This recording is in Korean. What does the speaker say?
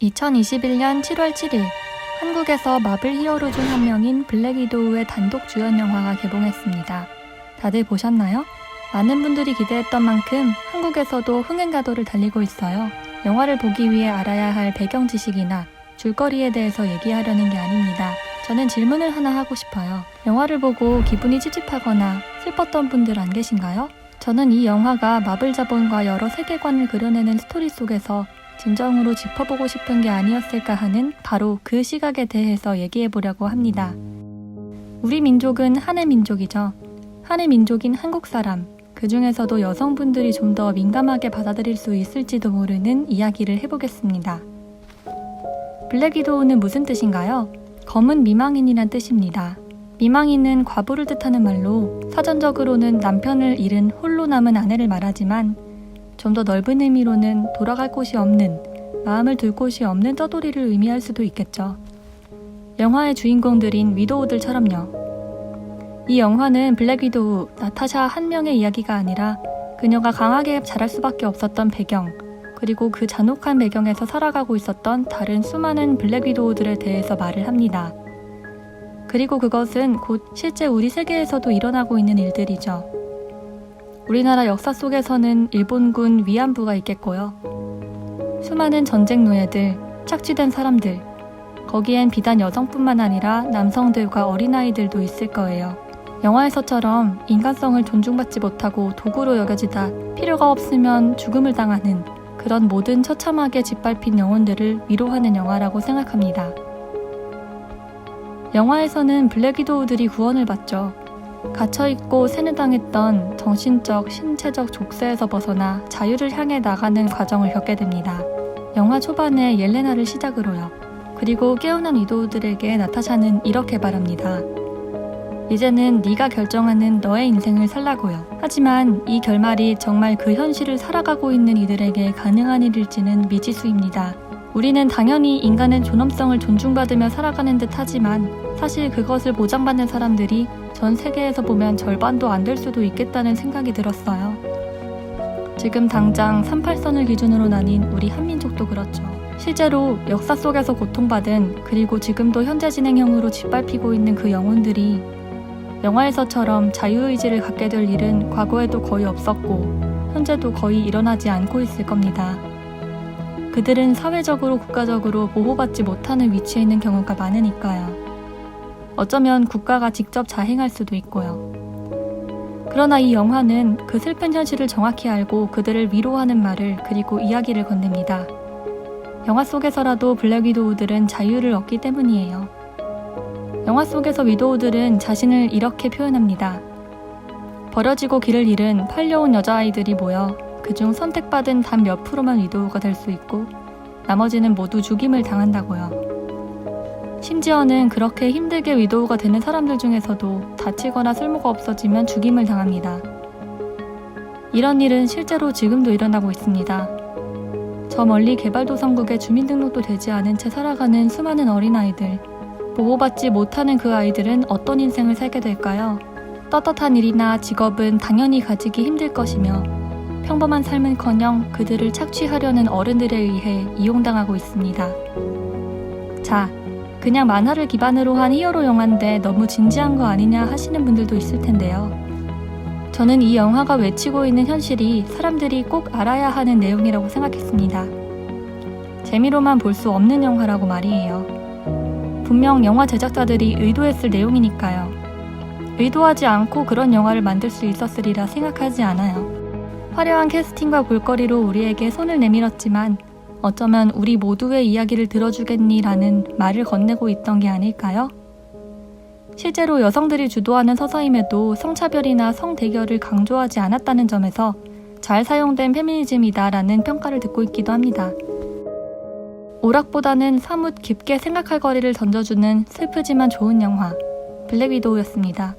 2021년 7월 7일 한국에서 마블 히어로 중 한 명인 블랙 위도우의 단독 주연 영화가 개봉했습니다. 다들 보셨나요? 많은 분들이 기대했던 만큼 한국에서도 흥행가도를 달리고 있어요. 영화를 보기 위해 알아야 할 배경 지식이나 줄거리에 대해서 얘기하려는 게 아닙니다. 저는 질문을 하나 하고 싶어요. 영화를 보고 기분이 찝찝하거나 슬펐던 분들 안 계신가요? 저는 이 영화가 마블 자본과 여러 세계관을 그려내는 스토리 속에서 진정으로 짚어보고 싶은 게 아니었을까 하는 바로 그 시각에 대해서 얘기해보려고 합니다. 우리 민족은 한의 민족이죠. 한의 민족인 한국 사람, 그 중에서도 여성분들이 좀 더 민감하게 받아들일 수 있을지도 모르는 이야기를 해보겠습니다. 블랙 위도우는 무슨 뜻인가요? 검은 미망인이란 뜻입니다. 미망인은 과부를 뜻하는 말로 사전적으로는 남편을 잃은 홀로 남은 아내를 말하지만 좀 더 넓은 의미로는 돌아갈 곳이 없는, 마음을 둘 곳이 없는 떠돌이를 의미할 수도 있겠죠. 영화의 주인공들인 위도우들처럼요. 이 영화는 블랙 위도우, 나타샤 한 명의 이야기가 아니라 그녀가 강하게 자랄 수밖에 없었던 배경, 그리고 그 잔혹한 배경에서 살아가고 있었던 다른 수많은 블랙 위도우들에 대해서 말을 합니다. 그리고 그것은 곧 실제 우리 세계에서도 일어나고 있는 일들이죠. 우리나라 역사 속에서는 일본군 위안부가 있겠고요. 수많은 전쟁 노예들, 착취된 사람들, 거기엔 비단 여성뿐만 아니라 남성들과 어린아이들도 있을 거예요. 영화에서처럼 인간성을 존중받지 못하고 도구로 여겨지다 필요가 없으면 죽음을 당하는 그런 모든 처참하게 짓밟힌 영혼들을 위로하는 영화라고 생각합니다. 영화에서는 블랙 위도우들이 구원을 받죠. 갇혀있고 세뇌당했던 정신적, 신체적 족쇄에서 벗어나 자유를 향해 나가는 과정을 겪게 됩니다. 영화 초반에 옐레나를 시작으로요. 그리고 깨어난 위도우들에게 나타샤는 이렇게 말합니다. 이제는 네가 결정하는 너의 인생을 살라고요. 하지만 이 결말이 정말 그 현실을 살아가고 있는 이들에게 가능한 일일지는 미지수입니다. 우리는 당연히 인간의 존엄성을 존중받으며 살아가는 듯 하지만 사실 그것을 보장받는 사람들이 전 세계에서 보면 절반도 안 될 수도 있겠다는 생각이 들었어요. 지금 당장 38선을 기준으로 나뉜 우리 한민족도 그렇죠. 실제로 역사 속에서 고통받은 그리고 지금도 현재 진행형으로 짓밟히고 있는 그 영혼들이 영화에서처럼 자유의지를 갖게 될 일은 과거에도 거의 없었고 현재도 거의 일어나지 않고 있을 겁니다. 그들은 사회적으로 국가적으로 보호받지 못하는 위치에 있는 경우가 많으니까요. 어쩌면 국가가 직접 자행할 수도 있고요. 그러나 이 영화는 그 슬픈 현실을 정확히 알고 그들을 위로하는 말을 그리고 이야기를 건넵니다. 영화 속에서라도 블랙 위도우들은 자유를 얻기 때문이에요. 영화 속에서 위도우들은 자신을 이렇게 표현합니다. 버려지고 길을 잃은 팔려온 여자아이들이 모여 그중 선택받은 단 몇 프로만 위도우가 될 수 있고 나머지는 모두 죽임을 당한다고요. 심지어는 그렇게 힘들게 위도우가 되는 사람들 중에서도 다치거나 쓸모가 없어지면 죽임을 당합니다. 이런 일은 실제로 지금도 일어나고 있습니다. 저 멀리 개발도상국에 주민등록도 되지 않은 채 살아가는 수많은 어린아이들, 보호받지 못하는 그 아이들은 어떤 인생을 살게 될까요? 떳떳한 일이나 직업은 당연히 가지기 힘들 것이며 평범한 삶은커녕 그들을 착취하려는 어른들에 의해 이용당하고 있습니다. 자, 그냥 만화를 기반으로 한 히어로 영화인데 너무 진지한 거 아니냐 하시는 분들도 있을 텐데요. 저는 이 영화가 외치고 있는 현실이 사람들이 꼭 알아야 하는 내용이라고 생각했습니다. 재미로만 볼 수 없는 영화라고 말이에요. 분명 영화 제작자들이 의도했을 내용이니까요. 의도하지 않고 그런 영화를 만들 수 있었으리라 생각하지 않아요. 화려한 캐스팅과 볼거리로 우리에게 손을 내밀었지만 어쩌면 우리 모두의 이야기를 들어주겠니? 라는 말을 건네고 있던 게 아닐까요? 실제로 여성들이 주도하는 서사임에도 성차별이나 성대결을 강조하지 않았다는 점에서 잘 사용된 페미니즘이다 라는 평가를 듣고 있기도 합니다. 오락보다는 사뭇 깊게 생각할 거리를 던져주는 슬프지만 좋은 영화 블랙 위도우였습니다.